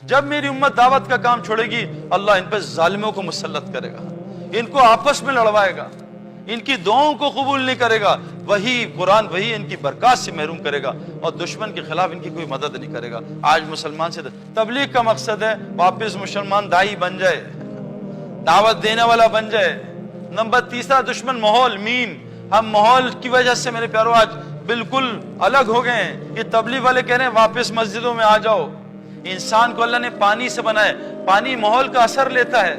جب میری امت دعوت کا کام چھوڑے گی اللہ ان پہ ظالموں کو مسلط کرے گا، ان کو آپس میں لڑوائے گا، ان کی دعاؤں کو قبول نہیں کرے گا، وہی قرآن وہی ان کی برکات سے محروم کرے گا، اور دشمن کے خلاف ان کی کوئی مدد نہیں کرے گا۔ آج مسلمان سے تبلیغ کا مقصد ہے واپس مسلمان دائی بن جائے، دعوت دینے والا بن جائے۔ نمبر تیسرا دشمن ماحول مین۔ ہم ماحول کی وجہ سے میرے پیارو آج بالکل الگ ہو گئے ہیں۔ یہ تبلیغ والے کہہ رہے ہیں واپس مسجدوں میں آ جاؤ۔ انسان کو اللہ نے پانی سے بنایا، پانی ماحول کا اثر لیتا ہے۔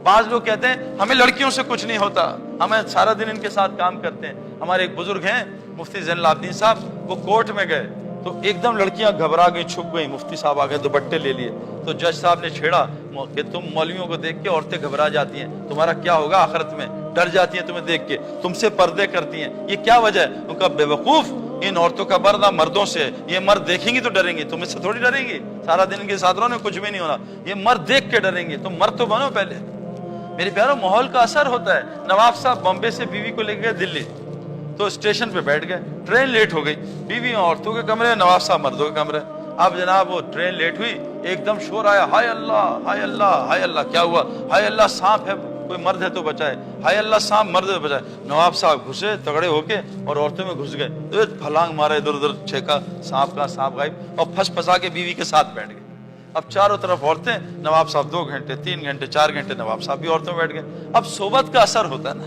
بعض لوگ کہتے ہیں ہمیں لڑکیوں سے کچھ نہیں ہوتا، ہمیں سارا دن ان کے ساتھ کام کرتے ہیں۔ ہمارے ایک بزرگ ہیں مفتی زین العابدین صاحب، وہ کورٹ میں گئے تو ایک دم لڑکیاں گھبرا گئی، چھپ گئی۔ مفتی صاحب آ گئے، دوپٹے لے لیے، تو جج صاحب نے چھیڑا کہ تم مولویوں کو دیکھ کے عورتیں گھبرا جاتی ہیں، تمہارا کیا ہوگا آخرت میں، ڈر جاتی ہیں تمہیں دیکھ کے، تم سے پردے کرتی ہیں، یہ کیا وجہ ہے؟ ان کا بے وقوف، ان عورتوں کا پردہ مردوں سے، یہ مرد دیکھیں گی تو ڈریں گی، تم اس سے تھوڑی ڈریں گی، سارا دن ان کے ساتھ رہو، کچھ بھی نہیں ہونا، یہ مرد دیکھ کے ڈریں گے، تم مرد تو بنو پہلے۔ میرے پیارو ماحول کا اثر ہوتا ہے۔ نواب صاحب بامبے سے بیوی کو لے گئے دلی، تو اسٹیشن پہ بیٹھ گئے، ٹرین لیٹ ہو گئی، بیوی عورتوں کے کمرے، نواب صاحب مردوں کے کمرے۔ اب جناب وہ ٹرین لیٹ ہوئی، ایک دم شور آیا، ہائے اللہ ہائے اللہ ہائے اللہ، کیا ہوا؟ ہائے اللہ سانپ ہے، کوئی مرد ہے تو بچائے، ہائے اللہ سانپ مرد ہے تو بچائے۔ نواب صاحب گھسے تگڑے ہو کے اور عورتوں میں گھس گئے، تو پھلانگ مارا، ادھر ادھر چھینکا، سانپ کا سانپ غائب، اور پھنس پھنسا کے بیوی کے ساتھ بیٹھ گئے۔ اب چاروں طرف عورتیں، نواب صاحب 2 گھنٹے 3 گھنٹے 4 گھنٹے نواب صاحب بھی عورتوں میں بیٹھ گئے۔ اب صحبت کا اثر ہوتا ہے نا،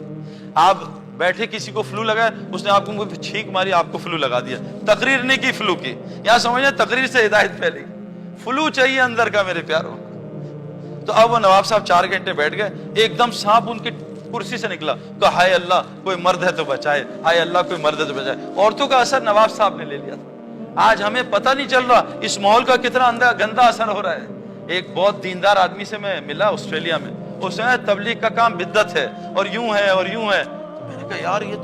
آپ بیٹھے کسی کو فلو لگا، اس نے آپ کو چھینک ماری، آپ کو فلو لگا دیا، تقریر نہیں کی فلو کی، یہاں سمجھیں تقریر سے ہدایت پھیلے گی، فلو چاہیے اندر کا میرے پیاروں۔ تو اب وہ نواب صاحب 4 گھنٹے بیٹھ گئے، ایک دم سانپ ان کی کرسی سے نکلا، کہا ہائے اللہ کوئی مرد ہے تو بچائے، ہائے اللہ کوئی مرد ہے تو بچائے۔ عورتوں کا اثر نواب صاحب نے لے لیا تھا۔ آج ہمیں پتہ نہیں چل رہا اس ماحول کا کتنا گندا اثر ہو رہا ہے۔ ایک بہت دیندار آدمی سے میں ملا آسٹریلیا میں، اس نے تبلیغ کا کام بدعت ہے اور یوں ہے اور یوں ہے۔ تو میں نے کہا یار یہ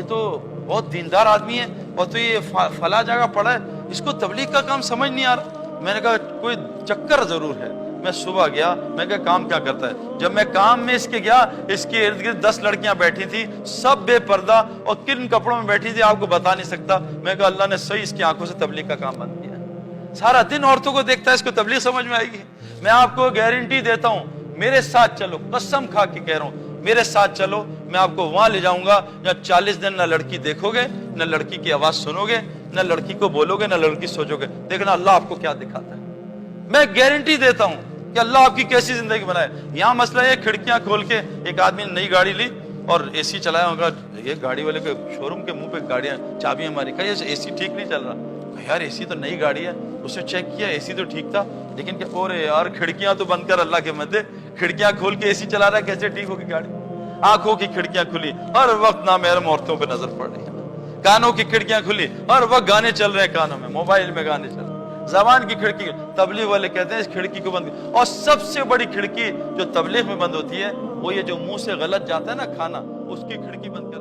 تو بہت دیندار آدمی ہے، اور تو یہ فلاں جگہ پڑھا ہے، اس کو تبلیغ کا کام سمجھ نہیں آ رہا۔ میں نے کہا کوئی چکر ضرور ہے۔ میں صبح گیا، میں کہا کام کیا کرتا ہے؟ جب میں کام میں اس کے گیا، اس کے ارد گرد 10 لڑکیاں بیٹھی تھی، سب بے پردہ، اور کن کپڑوں میں بیٹھی تھی آپ کو بتا نہیں سکتا۔ میں کہا اللہ نے صحیح اس کی آنکھوں سے تبلیغ کا کام بند کیا۔ سارا دن عورتوں کو دیکھتا ہے، اس کو تبلیغ سمجھ میں آئے گی؟ میں آپ کو گارنٹی دیتا ہوں، میرے ساتھ چلو، قسم کھا کے کہہ رہا ہوں، میرے ساتھ چلو، میں آپ کو وہاں لے جاؤں گا جہاں 40 دن نہ لڑکی دیکھو گے، نہ لڑکی کی آواز سنو گے، نہ لڑکی کو بولو گے، نہ لڑکی سوچو گے۔ دیکھنا اللہ آپ کو کیا دکھاتا ہے۔ میں گارنٹی دیتا ہوں کہ اللہ آپ کی کیسی زندگی بنائے۔ یہاں مسئلہ ہے کھڑکیاں کھول کے، ایک آدمی نے نئی گاڑی لی اور اے سی چلایا ہوگا، یہ گاڑی والے کے شو روم کے منہ پہ گاڑیاں چابیاں ماری، کہا یہ اے سی ٹھیک نہیں چل رہا۔ یار اے سی تو نئی گاڑی ہے، اسے چیک کیا، اے سی تو ٹھیک تھا، لیکن کیا اور یار کھڑکیاں تو بند کر، اللہ کے مدے کھڑکیاں کھول کے اے سی چلا رہا ہے، کیسے ٹھیک ہوگی گاڑی؟ آنکھوں کی کھڑکیاں کھلی، ہر وقت نامحرم عورتوں پہ نظر پڑ رہی ہے۔ کانوں کی کھڑکیاں کھلی، ہر وقت گانے چل رہے ہیں کانوں میں، موبائل میں گانے چل رہے ہیں۔ زبان کی کھڑکی، تبلیغ والے کہتے ہیں اس کھڑکی کو بند کر۔ اور سب سے بڑی کھڑکی جو تبلیغ میں بند ہوتی ہے وہ یہ جو منہ سے غلط جاتا ہے نا کھانا، اس کی کھڑکی بند کر۔